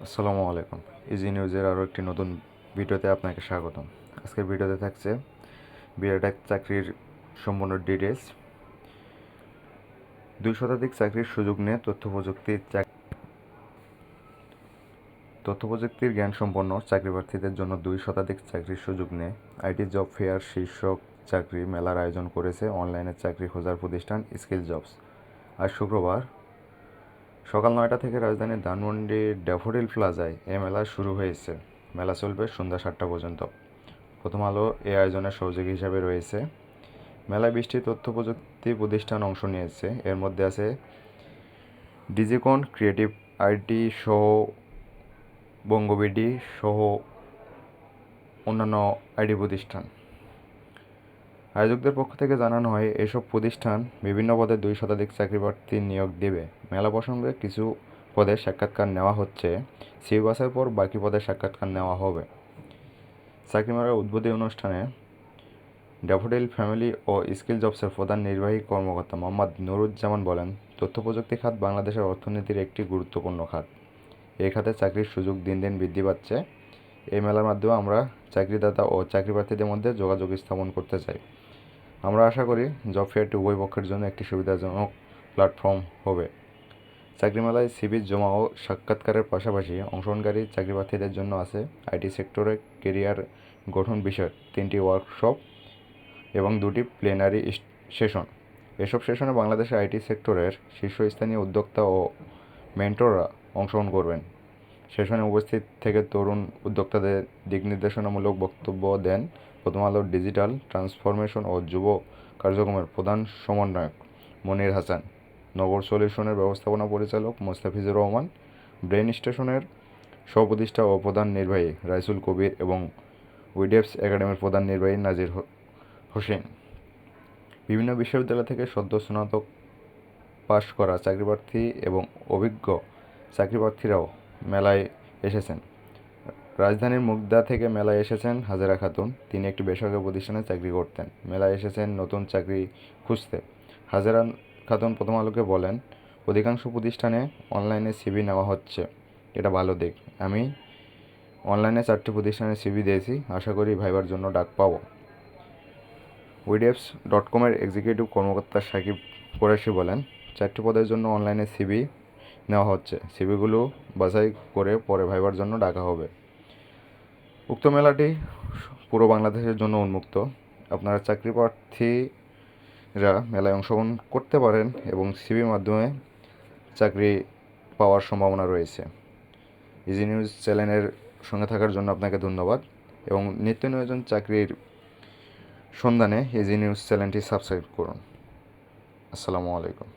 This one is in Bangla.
আসসালামু আলাইকুম। ইজি নিউজের আরও একটি নতুন ভিডিওতে আপনাকে স্বাগতম। আজকের ভিডিওতে থাকছে বিএডেক চাকরির সম্পূর্ণ ডিটেলস। 2 শতাধিক চাকরির সুযোগ নিয়ে তথ্য প্রযুক্তির জ্ঞান সম্পন্ন চাকরি প্রার্থীদের জন্য 2 শতাধিক চাকরির সুযোগ নিয়ে আইটি জব ফেয়ার শীর্ষক চাকরি মেলার আয়োজন করেছে অনলাইনে চাকরি খোঁজার প্রতিষ্ঠান স্কিল জবস। আজ শুক্রবার সকাল 9টা থেকে রাজধানীর ধানমন্ডির ড্যাফোডিল প্লাজায় এ মেলা শুরু হয়েছে। মেলা চলবে সন্ধ্যা 7টা পর্যন্ত। প্রথম আলো এই আয়োজনের সহযোগী হিসাবে রয়েছে। মেলায় 20টি তথ্য প্রযুক্তি প্রতিষ্ঠান অংশ নিয়েছে। এর মধ্যে আছে ডিজিকন, ক্রিয়েটিভ আইটি সহ বঙ্গবিডি সহ অন্যান্য আইটি প্রতিষ্ঠান। আয়োজকদের পক্ষ থেকে জানানো হয়, এসব প্রতিষ্ঠান বিভিন্ন পদে 2 শতাধিক চাকরি প্রার্থী নিয়োগ দেবে। মেলা প্রসঙ্গে কিছু পদের সাক্ষাৎকার নেওয়া হচ্ছে। সিভি বাছাইয়ের পর বাকি পদের সাক্ষাৎকার নেওয়া হবে। চাকরি মেলার উদ্বোধনী অনুষ্ঠানে ড্যাফোডিল ফ্যামিলি ও স্কিল জবসের প্রধান নির্বাহী কর্মকর্তা মোহাম্মদ নুরুজ্জামান বলেন, তথ্য প্রযুক্তি খাত বাংলাদেশের অর্থনীতির একটি গুরুত্বপূর্ণ খাত। এই খাতে চাকরির সুযোগ দিন দিন বৃদ্ধি পাচ্ছে। এই মেলার মাধ্যমে আমরা চাকরিদাতা ও চাকরি প্রার্থীদের মধ্যে যোগাযোগ স্থাপন করতে চাই। আমরা আশা করি জব ফেয়ারটি উভয় পক্ষের জন্য একটি সুবিধাজনক প্ল্যাটফর্ম হবে। চাকরি মেলায় সিভি জমা ও সাক্ষাৎকারের পাশাপাশি অংশগ্রহণকারী চাকরি প্রার্থীদের জন্য আছে আইটি সেক্টরে কেরিয়ার গঠন বিষয়ক 3টি ওয়ার্কশপ এবং 2টি প্লেনারি সেশন। এসব সেশনে বাংলাদেশের আইটি সেক্টরের শীর্ষস্থানীয় উদ্যোক্তা ও মেন্টররা অংশগ্রহণ করবেন। সেশনে উপস্থিত থেকে তরুণ উদ্যোক্তাদের দিক নির্দেশনামূলক বক্তব্য দেন প্রথম আলোর ডিজিটাল ট্রান্সফরমেশন ও যুব কার্যক্রমের প্রধান সমন্বয়ক মনির হাসান, নগর সলিউশনের ব্যবস্থাপনা পরিচালক মোস্তাফিজুর রহমান, ব্রেন স্টেশনের সহ-প্রতিষ্ঠা ও প্রধান নির্বাহী রাইসুল কবির এবং উইডেপস একাডেমির প্রধান নির্বাহী নাজির হোসেন। বিভিন্ন বিশ্ববিদ্যালয় থেকে সদ্য স্নাতক পাশ করা চাকরিপ্রার্থী এবং অভিজ্ঞ চাকরিপ্রার্থীরাও মেলায় এসেছেন। রাজধানীর মুগদা থেকে মেলায় এসেছেন হাজেরা খাতুন। তিনি একটি বেসরকারি প্রতিষ্ঠানে চাকরি করতেন। মেলায় এসেছেন নতুন চাকরি খুঁজতে। হাজেরা খাতুন প্রথম আলোকে বলেন, অধিকাংশ প্রতিষ্ঠানে অনলাইনে সিভি নেওয়া হচ্ছে, এটা ভালো দিক। আমি অনলাইনে 4টি প্রতিষ্ঠানে সিভি দিয়েছি, আশা করি ভাইবার জন্য ডাক পাবো। উইডেপস.কমের এক্সিকিউটিভ কর্মকর্তা সাকিব কোরাশি বলেন, 4টি পদের জন্য অনলাইনে সিভি নেওয়া হচ্ছে। সিভিগুলো বাছাই করে পরে ভাইবার জন্য ডাকা হবে। উক্ত মেলাটি পুরো বাংলাদেশের জন্য উন্মুক্ত। আপনারা চাকরি প্রার্থীরা মেলায় অংশগ্রহণ করতে পারেন এবং সিভির মাধ্যমে চাকরি পাওয়ার সম্ভাবনা রয়েছে। ইজি নিউজ চ্যানেলের সঙ্গে থাকার জন্য আপনাকে ধন্যবাদ এবং নিত্য নতুন চাকরির সন্ধানে ইজি নিউজ চ্যানেলটি সাবস্ক্রাইব করুন। আসসালামু আলাইকুম।